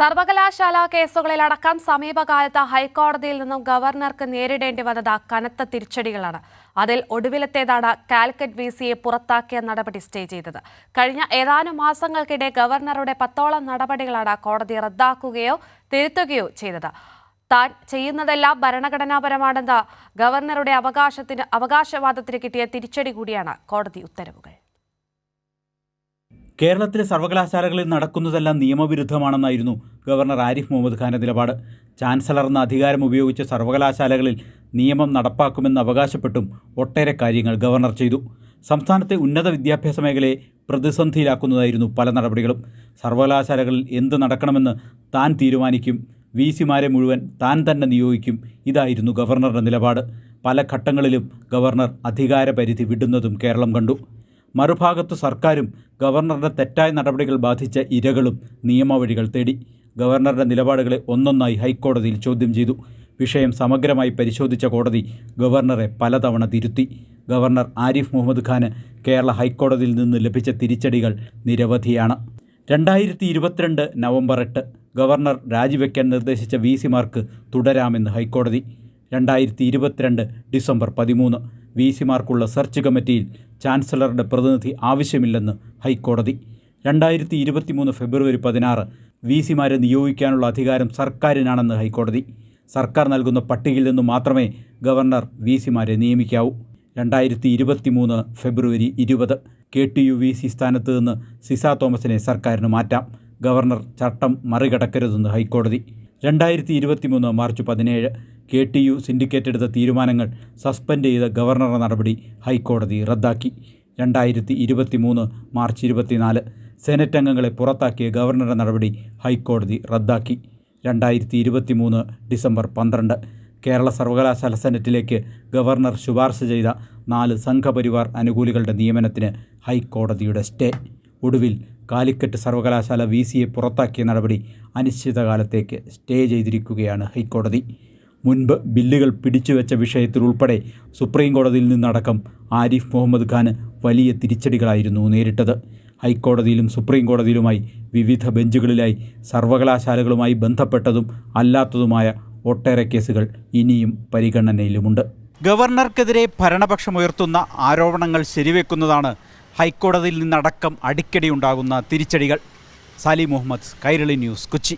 സർവകലാശാല കേസുകളിലടക്കം സമീപകാലത്ത് ഹൈക്കോടതിയിൽ നിന്നും ഗവർണർക്ക് നേരിടേണ്ടി വന്നത് കനത്ത തിരിച്ചടികളാണ്. അതിൽ ഒടുവിലത്തേതാണ് കാലിക്കറ്റ് വിസിയെ പുറത്താക്കിയ നടപടി സ്റ്റേ ചെയ്തത്. കഴിഞ്ഞ ഏതാനും മാസങ്ങൾക്കിടെ ഗവർണറുടെ 10ഓളം നടപടികളാണ് കോടതി റദ്ദാക്കുകയോ തിരുത്തുകയോ ചെയ്തത്. താൻ ചെയ്യുന്നതെല്ലാം ഭരണഘടനാപരമാണെന്ന ഗവർണറുടെ അവകാശവാദത്തിന് കിട്ടിയ തിരിച്ചടി കൂടിയാണ് കോടതി ഉത്തരവുകൾ. കേരളത്തിലെ സർവകലാശാലകളിൽ നടക്കുന്നതെല്ലാം നിയമവിരുദ്ധമാണെന്നായിരുന്നു ഗവർണർ ആരിഫ് മുഹമ്മദ് ഖാന്റെ നിലപാട്. ചാൻസലർ എന്ന അധികാരം ഉപയോഗിച്ച് സർവകലാശാലകളിൽ നിയമം നടപ്പാക്കുമെന്ന് അവകാശപ്പെട്ടും ഒട്ടേറെ കാര്യങ്ങൾ ഗവർണർ ചെയ്തു. സംസ്ഥാനത്തെ ഉന്നത വിദ്യാഭ്യാസ മേഖലയെ പ്രതിസന്ധിയിലാക്കുന്നതായിരുന്നു പല നടപടികളും. സർവകലാശാലകളിൽ എന്ത് നടക്കണമെന്ന് താൻ തീരുമാനിക്കും, വിസിമാരെ മുഴുവൻ താൻ തന്നെ നിയോഗിക്കും, ഇതായിരുന്നു ഗവർണറുടെ നിലപാട്. പല ഘട്ടങ്ങളിലും ഗവർണർ അധികാരപരിധി വിടുന്നതും കേരളം കണ്ടു. മറുഭാഗത്ത് സർക്കാരും ഗവർണറുടെ തെറ്റായ നടപടികൾ ബാധിച്ച ഇരകളും നിയമവഴികൾ തേടി. ഗവർണറുടെ നിലപാടുകളെ ഒന്നൊന്നായി ഹൈക്കോടതിയിൽ ചോദ്യം ചെയ്തു. വിഷയം സമഗ്രമായി പരിശോധിച്ച കോടതി ഗവർണറെ പലതവണ തിരുത്തി. ഗവർണർ ആരിഫ് മുഹമ്മദ് ഖാന് കേരള ഹൈക്കോടതിയിൽ നിന്ന് ലഭിച്ച തിരിച്ചടികൾ നിരവധിയാണ്. 2022 നവംബർ 8 ഗവർണർ രാജിവെക്കാൻ നിർദ്ദേശിച്ച വിസിമാർക്ക് തുടരാമെന്ന് ഹൈക്കോടതി. 2022 ഡിസംബർ 13 വിസിമാർക്കുള്ള സെർച്ച് കമ്മിറ്റിയിൽ ചാൻസലറുടെ പ്രതിനിധി ആവശ്യമില്ലെന്ന് ഹൈക്കോടതി. 2023 ഫെബ്രുവരി 16 വിസിമാരെ നിയോഗിക്കാനുള്ള അധികാരം സർക്കാരിനാണെന്ന് ഹൈക്കോടതി. സർക്കാർ നൽകുന്ന പട്ടികയിൽ നിന്ന് മാത്രമേ ഗവർണർ വിസിമാരെ നിയമിക്കാവൂ. 2023 ഫെബ്രുവരി 20 KTU വിസി സ്ഥാനത്ത് നിന്ന് സിസ തോമസിനെ സർക്കാരിന് മാറ്റാം. ഗവർണർ ചട്ടം മറികടക്കരുതെന്ന് ഹൈക്കോടതി. 2023 മാർച്ച് 17 KTU സിൻഡിക്കേറ്റ് എടുത്ത തീരുമാനങ്ങൾ സസ്പെൻഡ് ചെയ്ത ഗവർണറുടെ നടപടി ഹൈക്കോടതി റദ്ദാക്കി. 2023 മാർച്ച് 24 സെനറ്റ് അംഗങ്ങളെ പുറത്താക്കിയ ഗവർണറുടെ നടപടി ഹൈക്കോടതി റദ്ദാക്കി. 2023 ഡിസംബർ 12 കേരള സർവകലാശാല സെനറ്റിലേക്ക് ഗവർണർ ശുപാർശ ചെയ്ത 4 സംഘപരിവാർ അനുകൂലികളുടെ നിയമനത്തിന് ഹൈക്കോടതിയുടെ സ്റ്റേ. ഒടുവിൽ കാലിക്കറ്റ് സർവകലാശാല വിസിയെ പുറത്താക്കിയ നടപടി അനിശ്ചിതകാലത്തേക്ക് സ്റ്റേ ചെയ്തിരിക്കുകയാണ് ഹൈക്കോടതി. മുൻപ് ബില്ലുകൾ പിടിച്ചുവെച്ച വിഷയത്തിലുൾപ്പെടെ സുപ്രീം കോടതിയിൽ നിന്നടക്കം ആരിഫ് മുഹമ്മദ് ഖാന് വലിയ തിരിച്ചടികളായിരുന്നു നേരിട്ടത്. ഹൈക്കോടതിയിലും സുപ്രീം കോടതിയിലുമായി വിവിധ ബെഞ്ചുകളിലായി സർവകലാശാലകളുമായി ബന്ധപ്പെട്ടതും അല്ലാത്തതുമായ ഒട്ടേറെ കേസുകൾ ഇനിയും പരിഗണനയിലുമുണ്ട്. ഗവർണർക്കെതിരെ ഭരണപക്ഷമുയർത്തുന്ന ആരോപണങ്ങൾ ശരിവെക്കുന്നതാണ് ഹൈക്കോടതിയിൽ നിന്നടക്കം അടിക്കടി ഉണ്ടാകുന്ന തിരിച്ചടികൾ. സാലി മുഹമ്മദ്, കൈരളി ന്യൂസ്, കൊച്ചി.